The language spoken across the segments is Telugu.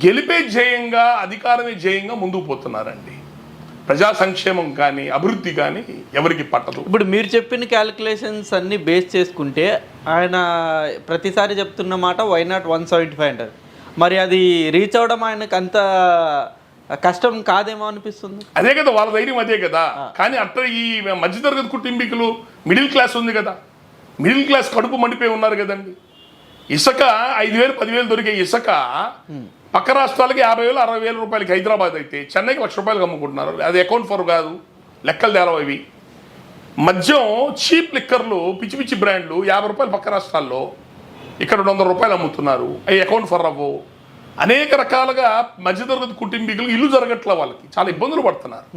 గెలిపే ధ్యేయంగా, అధికారమే ధ్యేయంగా ముందుకు పోతున్నారండి. ప్రజా సంక్షేమం కానీ అభివృద్ధి కానీ ఎవరికి పట్టదు. ఇప్పుడు మీరు చెప్పిన క్యాలిక్యులేషన్స్ అన్ని బేస్ చేసుకుంటే ఆయన ప్రతిసారి చెప్తున్న మాట వై నాట్ 175 అంటారు. మరి అది రీచ్ అవ్వడం ఆయనకు అంత కష్టం కాదేమో అనిపిస్తుంది. అదే కదా వాళ్ళ ధైర్యం, అదే కదా. కానీ అట్లా ఈ మధ్యతరగతి కుటుంబీకులు, మిడిల్ క్లాస్ ఉంది కదా, మిడిల్ క్లాస్ కడుపు మండిపోయి ఉన్నారు కదండి. ఇసుక 5,000 10,000 దొరికే ఇసుక పక్క రాష్ట్రాలకి 50,000 60,000 రూపాయలకి హైదరాబాద్ అయితే చెన్నైకి ₹1,00,000 అమ్ముకుంటున్నారు. అది అకౌంట్ ఫర్ కాదు, లెక్కలు తేలవు ఇవి. మద్యం చీప్ లిక్కర్లు, పిచ్చి పిచ్చి బ్రాండ్లు ₹50 పక్క రాష్ట్రాల్లో, ఇక్కడ ₹200 అమ్ముతున్నారు. అవి అకౌంట్ ఫర్ అవ్వవు. అనేక రకాలుగా మధ్యతరగతి కుటుంబీకులు ఇల్లు జరగట్ల, వాళ్ళకి చాలా ఇబ్బందులు పడుతున్నారు.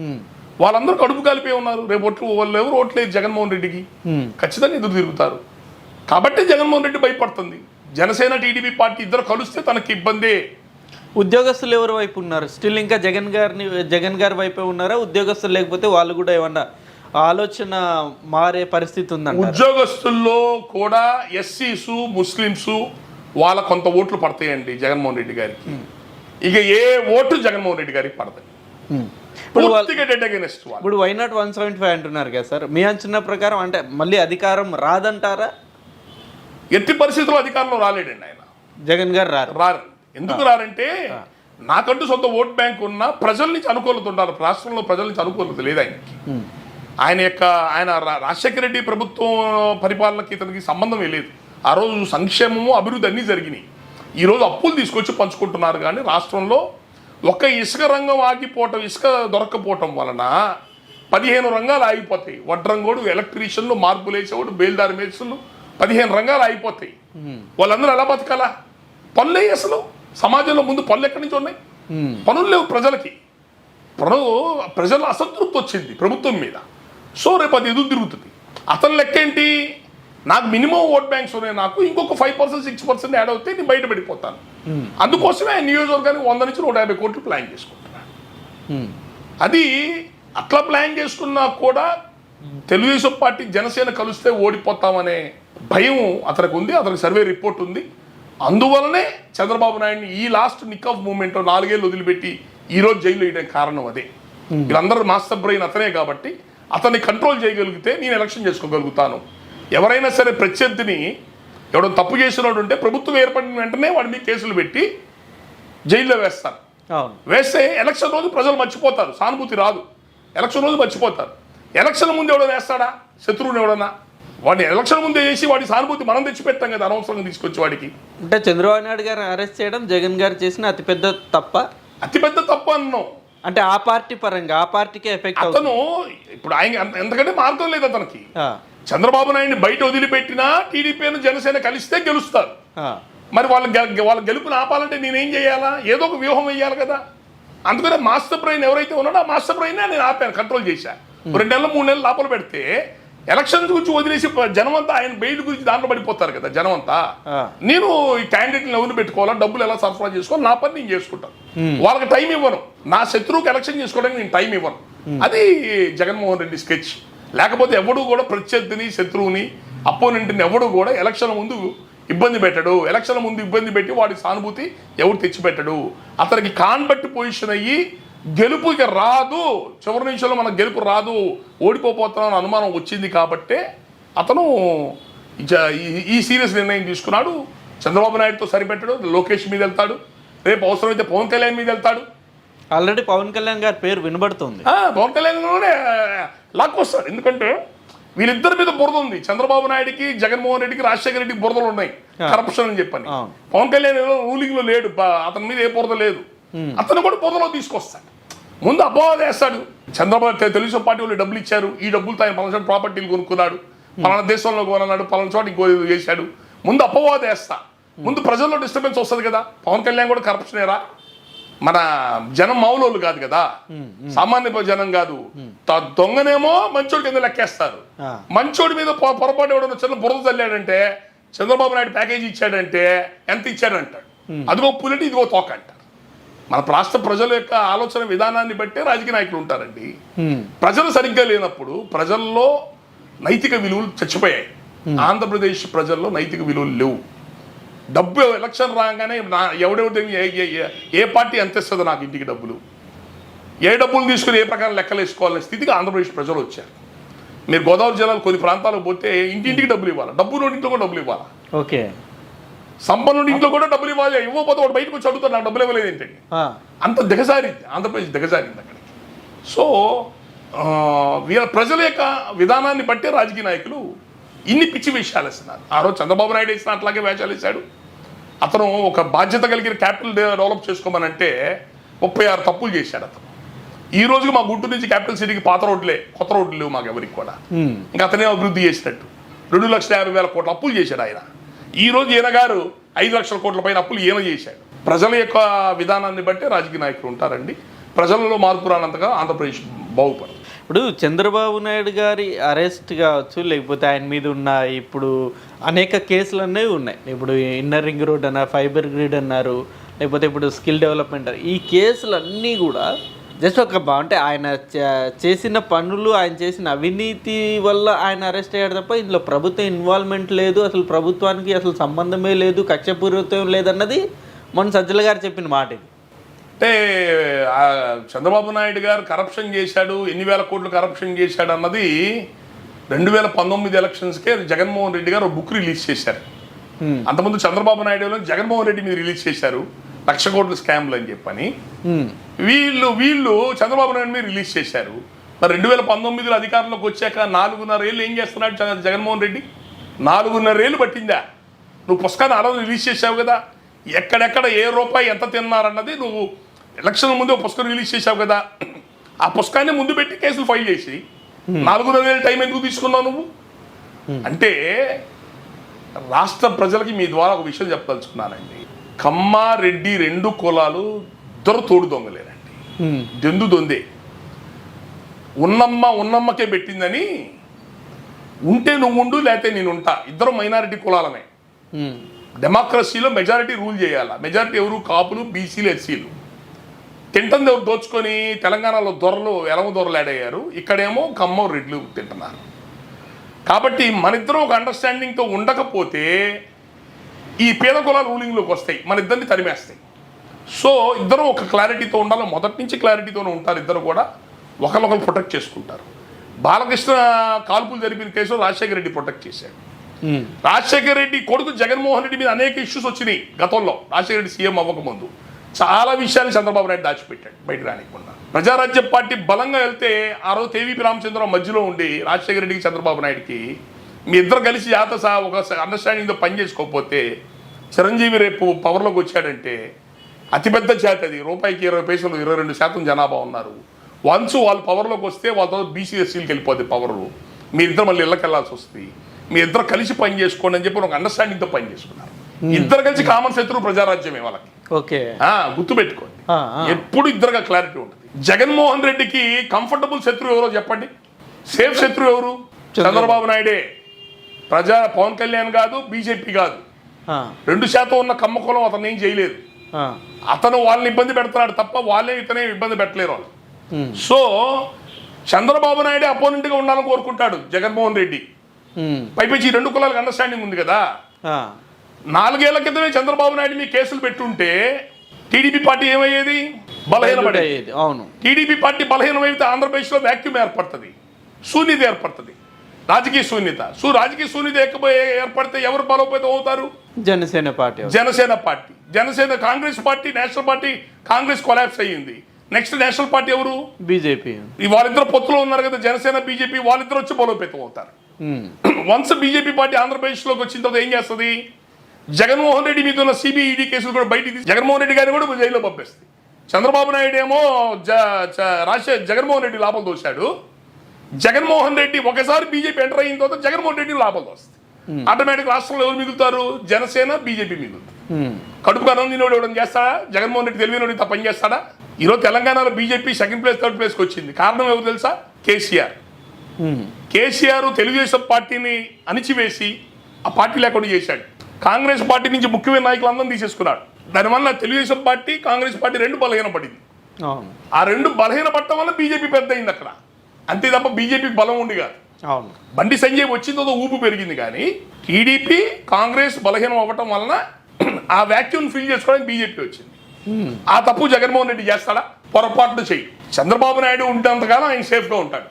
వాళ్ళందరూ కడుపు కలిపే ఉన్నారు. రేపు వాళ్ళు ఎవరు ఓట్లేదు జగన్మోహన్ రెడ్డికి, ఖచ్చితంగా ఎదురు తిరుగుతారు. కాబట్టి జగన్మోహన్ రెడ్డి భయపడుతుంది. జనసేన టీడీపీ పార్టీ ఇద్దరు కలిస్తే తనకి ఇబ్బందే. ఉద్యోగస్తులు ఎవరి వైపు ఉన్నారు? స్టిల్ ఇంకా జగన్ గారి వైపే ఉన్నారా? ఉద్యోగస్తులు లేకపోతే వాళ్ళు కూడా ఏమన్నా ఆలోచన మారే పరిస్థితి ఉందండి? ఉద్యోగస్తుల్లో కూడా ఎస్సీసు, ముస్లింసు వాళ్ళ కొంత ఓట్లు పడతాయండి జగన్మోహన్ రెడ్డి గారికి. ఇక ఏ ఓటు జగన్మోహన్ రెడ్డి గారికి పడతాయి. ఇప్పుడు వై నాట్ 175 అంటున్నారు కదా సార్, మీ అంచనా ప్రకారం అంటే మళ్ళీ అధికారం రాదంటారా? ఎట్టి పరిస్థితుల్లో అధికారంలో రాలేడండి ఆయన. జగన్ గారు రారు. ఎందుకు రారంటే, నాకంటూ సొంత ఓట్ బ్యాంక్ ఉన్న ప్రజల నుంచి అనుకూలత ఉండాలి. రాష్ట్రంలో ప్రజల నుంచి అనుకూలత లేదు ఆయనకి. ఆయన రాజశేఖర రెడ్డి ప్రభుత్వం పరిపాలనకి ఇతనికి సంబంధమే లేదు. ఆ రోజు సంక్షేమము అభివృద్ధి అన్నీ జరిగినాయి. ఈరోజు అప్పులు తీసుకొచ్చి పంచుకుంటున్నారు. కానీ రాష్ట్రంలో ఒక ఇసుక రంగం ఆగిపోవటం, ఇసుక దొరక్కపోవటం వలన 15 రంగాలు ఆగిపోతాయి. వడ్రంగోడు, ఎలక్ట్రీషియన్లు, మార్పులు వేసేవాడు, బేల్దారి మేస్త్రులు, 15 రంగాలు ఆగిపోతాయి. వాళ్ళందరూ ఎలా బతకాలా? పనులే అసలు సమాజంలో ముందు పనులు ఎక్కడి నుంచి ఉన్నాయి? పనులు లేవు ప్రజలకి. ప్రజల అసంతృప్తి వచ్చింది ప్రభుత్వం మీద. సో రేపు అది ఎదురు తిరుగుతుంది. అతని లెక్క ఏంటి? నాకు మినిమం ఓట్ బ్యాంక్స్ ఉన్నాయి, నాకు ఇంకొక 5% 6% యాడ్ అవుతే నేను బయట పడిపోతాను. అందుకోసమే నియోజకవర్గానికి 100 నుంచి 150 కోట్లు ప్లాన్ చేసుకుంటున్నాను. అది అట్లా ప్లాన్ చేసుకున్నా కూడా తెలుగుదేశం పార్టీ జనసేన కలిస్తే ఓడిపోతామనే భయం అతనికి ఉంది. అతనికి సర్వే రిపోర్ట్ ఉంది. అందువలనే చంద్రబాబు నాయుడిని ఈ లాస్ట్ నిక్ ఆఫ్ మూమెంట్ 4 ఏళ్ళు వదిలిపెట్టి ఈరోజు జైల్లో వేయడానికి కారణం అదే. వీళ్ళందరూ మాస్టర్ బ్రెయిన్ అతనే కాబట్టి అతన్ని కంట్రోల్ చేయగలిగితే నేను ఎలక్షన్ చేసుకోగలుగుతాను. ఎవరైనా సరే ప్రత్యర్థిని ఎవడో తప్పు చేసినోడు ఉంటే ప్రభుత్వం ఏర్పడిన వెంటనే వాడి మీద కేసులు పెట్టి జైల్లో వేస్తారు. వేస్తే ఎలక్షన్ రోజు ప్రజలు మర్చిపోతారు, సానుభూతి రాదు. ఎలక్షన్ రోజు మర్చిపోతారు. ఎలక్షన్ ముందు ఎవడో వేస్తాడా? శత్రువుని ఎవడన్నా వాడిని ఎలక్షన్ ముందే చేసి వాడి సానుభూతి మనం తెచ్చిపెట్టాం కదా, అనవసరంగా తీసుకొచ్చి వాడికి. అంటే చంద్రబాబు నాయుడు గారు అరెస్ట్ చేయడం జగన్ గారు చేసిన అతిపెద్ద తప్ప అన్నాం. అంటే ఆ పార్టీ పరంగా ఆ పార్టీకే ఎఫెక్ట్. అతను ఇప్పుడు ఆయన ఎందుకంటే మార్గం లేదు అతనికి. చంద్రబాబు నాయుడిని బయట వదిలిపెట్టినా టీడీపీను జనసేన కలిస్తే గెలుస్తారు. మరి వాళ్ళ గెలుపుని ఆపాలంటే నేనేం చేయాలా? ఏదో ఒక వ్యూహం వేయాలి కదా. అందుకనే మాస్టర్ బ్రెయిన్ ఎవరైతే ఉన్నాడో ఆ మాస్టర్ బ్రెయిన్ నేను ఆపాను, కంట్రోల్ చేశాను. 2 నెలలు 3 నెలలు లోపల పెడితే ఎలక్షన్ గురించి వదిలేసి జనం అంతా ఆయన బెయిల్ గురించి దాంట్లో పడిపోతారు కదా జనం అంతా. నేను ఈ క్యాండిడేట్ని ఎవరిని పెట్టుకోవాలా, డబ్బులు ఎలా సరఫరా చేసుకోవాలి, నా పని నేను చేసుకుంటాను. వాళ్ళకి టైం ఇవ్వను. నా శత్రువుకి ఎలక్షన్ చేసుకోవడానికి నేను టైం ఇవ్వను. అది జగన్మోహన్ రెడ్డి స్కెచ్. లేకపోతే ఎవడు కూడా ప్రత్యర్థిని, శత్రువుని, అపోనెంట్ని ఎవడు కూడా ఎలక్షన్ ముందు ఇబ్బంది పెట్టడు. ఎలక్షన్ ముందు ఇబ్బంది పెట్టి వాడి సానుభూతి ఎవడు తెచ్చిపెట్టడు. అతనికి కాన్బట్టి పొజిషన్ అయ్యి గెలుపుకి రాదు, చివరి నిమిషంలో మనకు గెలుపు రాదు, ఓడిపోతున్నాను అనుమానం వచ్చింది కాబట్టే అతను ఈ సీరియస్ నిర్ణయం తీసుకున్నాడు. చంద్రబాబు నాయుడుతో సరిపెట్టాడు. లోకేష్ మీద వెళ్తాడు, రేపు అవసరమైతే పవన్ కళ్యాణ్ మీద వెళ్తాడు. ఆల్రెడీ పవన్ కళ్యాణ్ గారి పేరు వినబడుతుంది. పవన్ కళ్యాణ్లోనే లాక్కొస్తాడు. ఎందుకంటే వీళ్ళిద్దరి మీద బురద ఉంది. చంద్రబాబు నాయుడికి, జగన్మోహన్ రెడ్డికి, రాజశేఖర రెడ్డికి బురదలు ఉన్నాయి, కరప్షన్ అని చెప్పని. పవన్ కళ్యాణ్ రూలింగ్ లో లేడు, అతని మీద ఏ బురద లేదు. అతను కూడా బురదలో తీసుకొస్తాడు. ముందు అపోహ వేస్తాడు. చంద్రబాబు తెలుగుదేశం పార్టీ వాళ్ళు డబ్బులు ఇచ్చారు, ఈ డబ్బులతో ఆయన పలానా ప్రాపర్టీలు కొనుక్కున్నాడు, పలానా దేశంలో కొన్నాడు, పలానా చోట ఇంకో చేశాడు. ముందు అపోహ వేస్తా. ముందు ప్రజల్లో డిస్టర్బెన్స్ వస్తుంది కదా. పవన్ కళ్యాణ్ కూడా కరప్షనేరా? మన జనం మామూలు కాదు కదా, సామాన్య జనం కాదు. దొంగనేమో మంచోడి కింద లెక్కేస్తారు. మంచోడి మీద పొరపాటు ఎవడన్నా చిన్న బురద చల్లాడంటే, చంద్రబాబు నాయుడు ప్యాకేజీ ఇచ్చాడంటే ఎంత ఇచ్చాడంటాడు. అదిగో పులిటి, ఇదిగో తోక అంటారు. మన రాష్ట్ర ప్రజల యొక్క ఆలోచన విధానాన్ని బట్టే రాజకీయ నాయకులు ఉంటారండి. ప్రజలు సరిగ్గా లేనప్పుడు ప్రజల్లో నైతిక విలువలు చచ్చిపోయాయి. ఆంధ్రప్రదేశ్ ప్రజల్లో నైతిక విలువలు లేవు. డబ్బు ఎలక్షన్ రాగానే ఎవడెవరి ఏ పార్టీ ఎంత ఇస్తుందో నాకు ఇంటికి డబ్బులు, ఏ డబ్బులు తీసుకుని ఏ ప్రకారం లెక్కలు వేసుకోవాలనే స్థితికి ఆంధ్రప్రదేశ్ ప్రజలు వచ్చారు. మీరు గోదావరి జిల్లాలో కొన్ని ప్రాంతాలకు పోతే ఇంటింటికి డబ్బులు ఇవ్వాలి, డబ్బు ఇంట్లో కూడా డబ్బులు ఇవ్వాలి. ఓకే, సంపన్నుడి ఇంట్లో కూడా డబ్బులు ఇవ్వాలి. ఇవ్వకపోతే వాడు బయటకు వచ్చి అడుగుతారు నాకు డబ్బులు ఇవ్వలేదు ఏంటండి. అంత దిగజారింది ఆంధ్రప్రదేశ్, దిగజారింది అక్కడికి. సో ప్రజల యొక్క విధానాన్ని బట్టే రాజకీయ నాయకులు ఇన్ని పిచ్చి వేషాలు వేస్తున్నారు. ఆ రోజు చంద్రబాబు నాయుడు వేసిన అట్లాగే వేషాలు వేశాడు. అతను ఒక బాధ్యత కలిగిన క్యాపిటల్ డెవలప్ చేసుకోమనంటే 36 తప్పులు చేశాడు అతను. ఈ రోజుకి మా గుంటూరు నుంచి క్యాపిటల్ సిటీకి పాత రోడ్లే, కొత్త రోడ్లు లేవు మాకు ఎవరికి కూడా. ఇంకా అతనే అభివృద్ధి చేసినట్టు 2,50,000 కోట్ల అప్పులు చేశాడు ఆయన. ఈ రోజు ఈయన గారు 5 లక్షల కోట్ల పైన అప్పులు ఈయన చేశాడు. ప్రజల యొక్క విధానాన్ని బట్టే రాజకీయ నాయకులు ఉంటారండి. ప్రజలలో మార్పు రానంతగా ఆంధ్రప్రదేశ్ బాగుపడదు. ఇప్పుడు చంద్రబాబు నాయుడు గారి అరెస్ట్ కావచ్చు, లేకపోతే ఆయన మీద ఉన్న ఇప్పుడు అనేక కేసులు అనేవి ఉన్నాయి. ఇప్పుడు ఇన్నర్ రింగ్ రోడ్ అన్నారు, ఫైబర్ గ్రిడ్ అన్నారు, లేకపోతే ఇప్పుడు స్కిల్ డెవలప్మెంట్ అన్నారు. ఈ కేసులన్నీ కూడా జస్ట్ ఒక అంటే ఆయన చేసిన పనులు, ఆయన చేసిన అవినీతి వల్ల ఆయన అరెస్ట్ అయ్యాడు తప్ప ఇందులో ప్రభుత్వ ఇన్వాల్వ్మెంట్ లేదు, అసలు ప్రభుత్వానికి అసలు సంబంధమే లేదు, కక్షపూరితం లేదన్నది మొన్న సజ్జల గారు చెప్పిన మాట ఇది. అంటే చంద్రబాబు నాయుడు గారు కరప్షన్ చేశాడు, ఎన్ని వేల కోట్లు కరప్షన్ చేశాడు అన్నది 2019 ఎలక్షన్స్కే జగన్మోహన్ రెడ్డి గారు ఒక బుక్ రిలీజ్ చేశారు. అంతకుముందు చంద్రబాబు నాయుడు జగన్మోహన్ రెడ్డి మీద రిలీజ్ చేశారు 1,00,000 కోట్ల స్కామ్లు అని చెప్పని. వీళ్ళు చంద్రబాబు నాయుడు మీద రిలీజ్ చేశారు. మరి 2019లో అధికారంలోకి వచ్చాక 4.5 ఏళ్ళు ఏం చేస్తున్నాడు జగన్మోహన్ రెడ్డి? 4.5 ఏళ్ళు పట్టిందా? నువ్వు పుస్తకాన్ని ఆ రోజు రిలీజ్ చేశావు కదా, ఎక్కడెక్కడ ఏ రూపాయి ఎంత తిన్నారన్నది నువ్వు ఎలక్షన్ ముందు ఒక పుస్తకం రిలీజ్ చేశావు కదా. ఆ పుస్తకాన్ని ముందు పెట్టి కేసులు ఫైల్ చేసి 4.5 ఏళ్ళు టైం ఎందుకు తీసుకున్నావు నువ్వు? అంటే రాష్ట్ర ప్రజలకి మీ ద్వారా ఒక విషయం చెప్పదలుచుకున్నానండి. కమ్మ రెడ్డి 2 కులాలు ఇద్దరు తోడు దొంగలేనండి, దెందు దొందే. ఉన్నమ్మకే పెట్టిందని ఉంటే నువ్వు ఉండు, లేకపోతే నేను ఉంటా. ఇద్దరు మైనారిటీ కులాలమే. డెమోక్రసీలో మెజారిటీ రూల్ చేయాలా. మెజారిటీ ఎవరు? కాపులు, బీసీలు, ఎస్సీలు. తింటుంది ఎవరు దోచుకొని తెలంగాణలో దొరలు ఎలమ దొరలు యాడయ్యారు, ఇక్కడేమో కమ్మ రెడ్లు తింటున్నారు. కాబట్టి మన ఇద్దరం ఒక అండర్స్టాండింగ్తో ఉండకపోతే ఈ పేద కులాల రూలింగ్లోకి వస్తాయి, మన ఇద్దరిని తరిమేస్తాయి. సో ఇద్దరు ఒక క్లారిటీతో ఉండాలి. మొదటి నుంచి క్లారిటీతోనే ఉంటారు. ఇద్దరు కూడా ఒకరినొకరు ప్రొటెక్ట్ చేసుకుంటారు. బాలకృష్ణ కాల్పులు జరిపిన కేసులో రాజశేఖర రెడ్డి ప్రొటెక్ట్ చేశాడు. రాజశేఖర రెడ్డి కొడుకు జగన్మోహన్ రెడ్డి మీద అనేక ఇష్యూస్ వచ్చినాయి గతంలో. రాజశేఖర రెడ్డి సీఎం అవ్వకముందు చాలా విషయాలు చంద్రబాబు నాయుడు దాచిపెట్టాడు, బయట రానికుండా. ప్రజారాజ్యం పార్టీ బలంగా వెళ్తే ఆ రోజు కేవీపీ రామచంద్రరావు మధ్యలో ఉండి రాజశేఖర రెడ్డికి చంద్రబాబు నాయుడికి మీ ఇద్దరు కలిసి ఒక అండర్స్టాండింగ్తో పనిచేసుకోకపోతే చిరంజీవి రేపు పవర్లోకి వచ్చాడంటే అతిపెద్ద జాతి అది. రూపాయికి 20 పైసలు 22% జనాభా ఉన్నారు. వన్స్ వాళ్ళు పవర్లోకి వస్తే వాళ్ళతో బీసీ ఎస్సీలకు వెళ్ళిపోద్ది పవర్. మీరిద్దరు మళ్ళీ ఇళ్ళకి వెళ్ళాల్సి వస్తుంది. మీ ఇద్దరు కలిసి పని చేసుకోండి అని చెప్పి ఒక అండర్స్టాండింగ్తో పని చేసుకున్నారు. ఇద్దరు కలిసి కామన్ శత్రువు ప్రజారాజ్యమే వాళ్ళకి. ఓకే, గుర్తుపెట్టుకోండి. ఎప్పుడు ఇద్దరుగా క్లారిటీ ఉంటుంది. జగన్మోహన్ రెడ్డికి కంఫర్టబుల్ శత్రువు ఎవరో చెప్పండి. సేఫ్ శత్రువు ఎవరు? చంద్రబాబు నాయుడే. పవన్ కళ్యాణ్ కాదు, బీజేపీ కాదు. 2% ఉన్న కమ్మకులం అతను ఏం చేయలేదు. అతను వాళ్ళని ఇబ్బంది పెడుతున్నాడు తప్ప వాళ్ళే ఇతనే ఇబ్బంది పెట్టలేరు వాళ్ళు. సో చంద్రబాబు నాయుడే అపోనెంట్ గా ఉండాలని కోరుకుంటాడు జగన్మోహన్ రెడ్డి. పైపించి 2 కులాలకు అండర్స్టాండింగ్ ఉంది కదా. 4 ఏళ్ల క్రితమే చంద్రబాబు నాయుడు మీ కేసులు పెట్టుంటే టీడీపీ పార్టీ ఏమయ్యేది? బలహీనపడేది. అవును, టీడీపీ పార్టీ బలహీనమైతే ఆంధ్రప్రదేశ్లో వ్యాక్యూమ్ ఏర్పడుతుంది, శూన్యత ఏర్పడుతుంది, రాజకీయ శూన్యత. రాజకీయ శూన్యత ఏర్పడితే ఎవరు బలోపేతం అవుతారు? Janasena party. Congress party, national party. Congress collapse అయ్యింది. నెక్స్ట్ నేషనల్ పార్టీ ఎవరు? బీజేపీ. వాళ్ళిద్దరు పొత్తులో ఉన్నారు కదా, జనసేన బీజేపీ. వాళ్ళిద్దరు వచ్చి బలోపేతం అవుతారు. వన్స్ బీజేపీ పార్టీ ఆంధ్రప్రదేశ్లోకి వచ్చిన తర్వాత ఏం చేస్తుంది? జగన్మోహన్ రెడ్డి మీద ఉన్న సిబిఐడి కేసులు కూడా బయటికి జగన్మోహన్ రెడ్డి గారిని కూడా జైల్లో పంపిస్తుంది. చంద్రబాబు నాయుడు ఏమో జగన్మోహన్ రెడ్డి లాభం దోశాడు. జగన్మోహన్ రెడ్డి ఒకసారి బీజేపీ ఎంటర్ అయిన తర్వాత జగన్మోహన్ రెడ్డి లాభం వస్తుంది. ఆటోమేటిక్ రాష్ట్రంలో ఎవరు మిగులుతారు? జనసేన, బీజేపీ మిగులుతారు. కడుపు కనందినోడు ఎవడం చేస్తాడా? జగన్మోహన్ రెడ్డి తెలివినోడు ఇంత పని చేస్తాడా? ఈరోజు తెలంగాణలో బీజేపీ 2nd ప్లేస్ 3rd ప్లేస్కి వచ్చింది. కారణం ఎవరు తెలుసా? కేసీఆర్ తెలుగుదేశం పార్టీని అణిచివేసి ఆ పార్టీ లేకుండా చేశాడు. కాంగ్రెస్ పార్టీ నుంచి ముఖ్యమైన నాయకులందరం తీసేసుకున్నాడు. దానివల్ల తెలుగుదేశం పార్టీ, కాంగ్రెస్ పార్టీ 2 బలహీనపడింది. ఆ 2 బలహీనపడటం వల్ల బీజేపీ పెద్ద అయింది అక్కడ. అంతే తప్ప బీజేపీకి బలం ఉండి కాదు. బండి సంజయ్ వచ్చిన తర్వాత ఊపు పెరిగింది. కానీ టీడీపీ, కాంగ్రెస్ బలహీనం అవ్వటం వలన ఆ వ్యాక్యూమ్ ఫిల్ చేసుకోవడానికి బీజేపీ వచ్చింది. ఆ తప్పు జగన్మోహన్ రెడ్డి చేస్తాడా? పొరపాటు చెయ్యి. చంద్రబాబు నాయుడు ఉంటేంతకాలం ఆయన సేఫ్గా ఉంటాడు.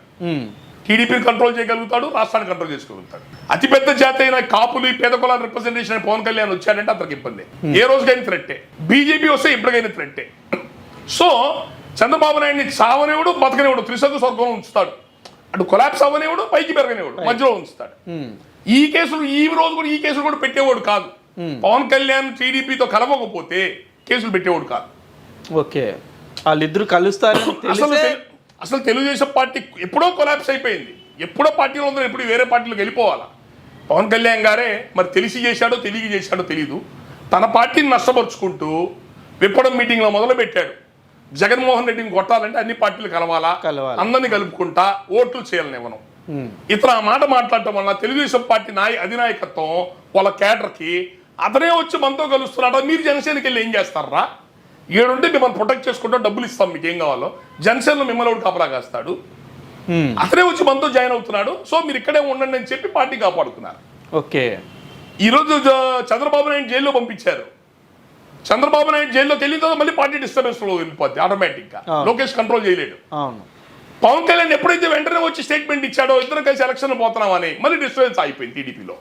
టీడీపీని కంట్రోల్ చేయగలుగుతాడు, రాష్ట్రాన్ని కంట్రోల్ చేసుకోగలుగుతాడు. అతిపెద్ద జాతి అయిన కాపులు, పేద కులాల రిప్రజెంటేషన్ అయిన పవన్ కళ్యాణ్ వచ్చాడంటే అతనికి ఇబ్బంది. ఏ రోజుకైనా థ్రెట్టే. బీజేపీ వస్తే ఎప్పటికైనా థ్రెట్టే. సో చంద్రబాబు నాయుడిని చావనేవాడు, బతకనేవాడు, త్రిశంకు స్వర్గంలో ఉంచుతాడు. అటు కొలాప్స్ అవ్వనేవాడు, పైకి పెరగనేవాడు, మధ్యలో ఉంచుతాడు. ఈ రోజు కూడా ఈ కేసులు కూడా పెట్టేవాడు కాదు. పవన్ కళ్యాణ్ టీడీపీతో కలవకపోతే కేసులు పెట్టేవాడు కాదు. ఓకే, వాళ్ళిద్దరు కలుస్తారు. అసలు తెలుగుదేశం పార్టీ ఎప్పుడో కొలాప్స్ అయిపోయింది. ఎప్పుడో పార్టీలో ఉందని ఎప్పుడు వేరే పార్టీలోకి వెళ్ళిపోవాలా? పవన్ కళ్యాణ్ గారే మరి తెలిసి చేశాడో తెలియ చేశాడో తెలీదు, తన పార్టీని నష్టపరుచుకుంటూ విప్పడం మీటింగ్లో మొదలు పెట్టాడు. జగన్మోహన్ రెడ్డిని కొట్టాలంటే అన్ని పార్టీలు కలవాలా, అందరినీ కలుపుకుంటా ఓట్లు చేయాలని ఇవ్వను. ఇతను ఆ మాట మాట్లాడటం వల్ల తెలుగుదేశం పార్టీ అధినాయకత్వం వాళ్ళ కేడర్కి అతనే వచ్చి మనతో కలుస్తున్నాడు. మీరు జనసేనకి వెళ్ళి ఏం చేస్తారా? ఏడుంటే మిమ్మల్ని ప్రొటెక్ట్ చేసుకుంటాం, డబ్బులు ఇస్తాం, మీకు ఏం కావాలో. జనసేనలో మిమ్మల్ని ఒకటి కాపలా కాస్తాడు. అతనే వచ్చి మనతో జాయిన్ అవుతున్నాడు. సో మీరు ఇక్కడే ఉండండి అని చెప్పి పార్టీ కాపాడుతున్నారు. ఓకే, ఈరోజు చంద్రబాబు నాయుడు జైల్లో పంపించారు. చంద్రబాబు నాయుడు జైల్లో తెలియదు, మళ్ళీ పార్టీ డిస్టర్బెన్స్ లో వెళ్ళిపోద్ది ఆటోమేటిక్ గా. లోకేష్ కంట్రోల్ చేయలేడు. పవన్ కళ్యాణ్ ఎప్పుడైతే వెంటనే వచ్చి స్టేట్మెంట్ ఇచ్చాడో ఇద్దరు కలిసి ఎలక్షన్ పోతున్నామని మళ్ళీ డిస్టర్బెన్స్ అయిపోయింది టీడీపీలో.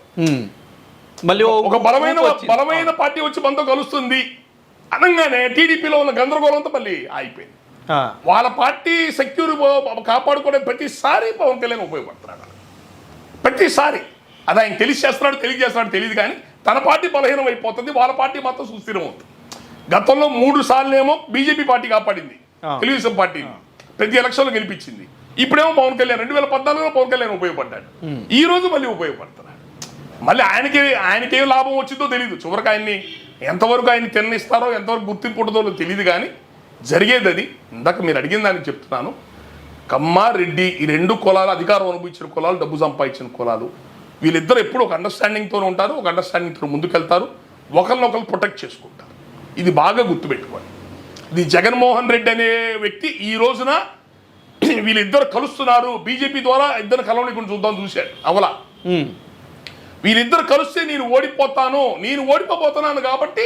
మళ్ళీ ఒక బలమైన పార్టీ వచ్చి మనతో కలుస్తుంది అనగానే టీడీపీలో ఉన్న గందరగోళంతో మళ్ళీ అయిపోయింది. వాళ్ళ పార్టీ సెక్యూర్ కాపాడుకోవడం ప్రతిసారి పవన్ కళ్యాణ్ ఉపయోగపడుతున్నాడు. ప్రతిసారి అది ఆయన తెలియజేస్తున్నాడు తెలియదు కానీ తన పార్టీ బలహీనం అయిపోతుంది, వాళ్ళ పార్టీ మాత్రం సుస్థిరం అవుతుంది. గతంలో 3 సార్లు ఏమో బీజేపీ పార్టీ కాపాడింది తెలుగుదేశం పార్టీని, ప్రతి ఎలక్షన్లో గెలిపించింది. ఇప్పుడేమో పవన్ కళ్యాణ్ 2014లో పవన్ కళ్యాణ్ ఉపయోగపడ్డాడు. ఈ రోజు మళ్ళీ ఉపయోగపడుతున్నాడు. మళ్ళీ ఆయనకేం లాభం వచ్చిందో తెలియదు. చివరికి ఆయన్ని ఎంతవరకు ఆయన తిన్నిస్తారో ఎంతవరకు గుర్తింపు ఉంటుందో తెలియదు. కానీ జరిగేది అది. ఇందాక మీరు అడిగిన దానికి చెప్తున్నాను. కమ్మ రెడ్డి ఈ 2 కులాలు అధికారం అనుభవించిన కులాలు, డబ్బు సంపాదించిన కులాలు, వీళ్ళిద్దరు ఎప్పుడు ఒక అండర్స్టాండింగ్తో ఉంటారు, ఒక అండర్స్టాండింగ్తో ముందుకెళ్తారు, ఒకరినొకరు ప్రొటెక్ట్ చేసుకుంటారు. ఇది బాగా గుర్తుపెట్టుకోండి. ఇది జగన్మోహన్ రెడ్డి అనే వ్యక్తి ఈ రోజున వీళ్ళిద్దరు కలుస్తున్నారు, బీజేపీ ద్వారా ఇద్దరు కలవని చూశాడు అవలా. వీళ్ళిద్దరు కలిస్తే నేను ఓడిపోతున్నాను కాబట్టి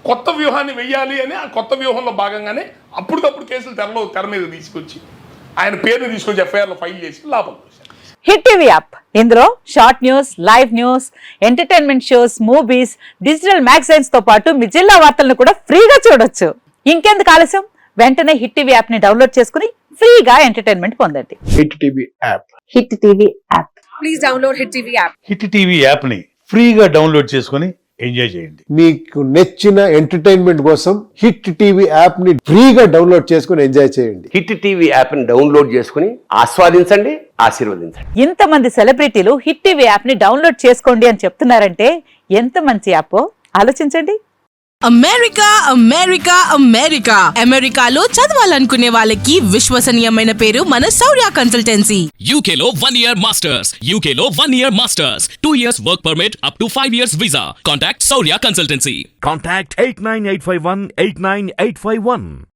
కొత్త వ్యూహాన్ని వెయ్యాలి అని ఆ కొత్త వ్యూహంలో భాగంగానే అప్పటికప్పుడు కేసులు తెర మీద తీసుకొచ్చి ఆయన పేరుని తీసుకొచ్చి ఎఫ్ఐఆర్లో ఫైల్ చేసి లాభం చూశారు. హిట్ టీవీ యాప్, ఇందులో short news, live news, entertainment shows, movies, digital magazines తో పాటు మీ జిల్లా వార్తలను కూడా ఫ్రీగా చూడొచ్చు. ఇంకెందుకు ఆలస్యం, వెంటనే హిట్ టీవీ యాప్ ని డౌన్లోడ్ చేసుకుని ఫ్రీగా ఎంటర్టైన్మెంట్ పొందండి. Hit TV app, hit TV app, please download hit TV app. Hit TV app ని ఫ్రీగా డౌన్లోడ్ చేసుకుని ఎంజాయ్ చేయండి. మీకు నచ్చిన ఎంటర్టైన్మెంట్ కోసం హిట్ టీవీ యాప్ ని ఫ్రీగా డౌన్లోడ్ చేసుకుని ఎంజాయ్ చేయండి. హిట్ టీవీ యాప్ ని డౌన్లోడ్ చేసుకుని ఆస్వాదించండి, ఆశీర్వదించండి. ఇంతమంది సెలబ్రిటీలు హిట్ టీవీ యాప్ ని డౌన్లోడ్ చేసుకోండి అని చెప్తున్నారంటే ఎంత మంచి యాప్ ఆలోచించండి. అమెరికాలో చదవాలనుకునే వాళ్ళకి విశ్వసనీయమైన పేరు మన శౌర్య కన్సల్టెన్సీ. UK లో 1 year masters, UK లో 1 year masters, 2 years work permit up to 5 years visa. Contact Saurya Consultancy. Contact 89851 89851.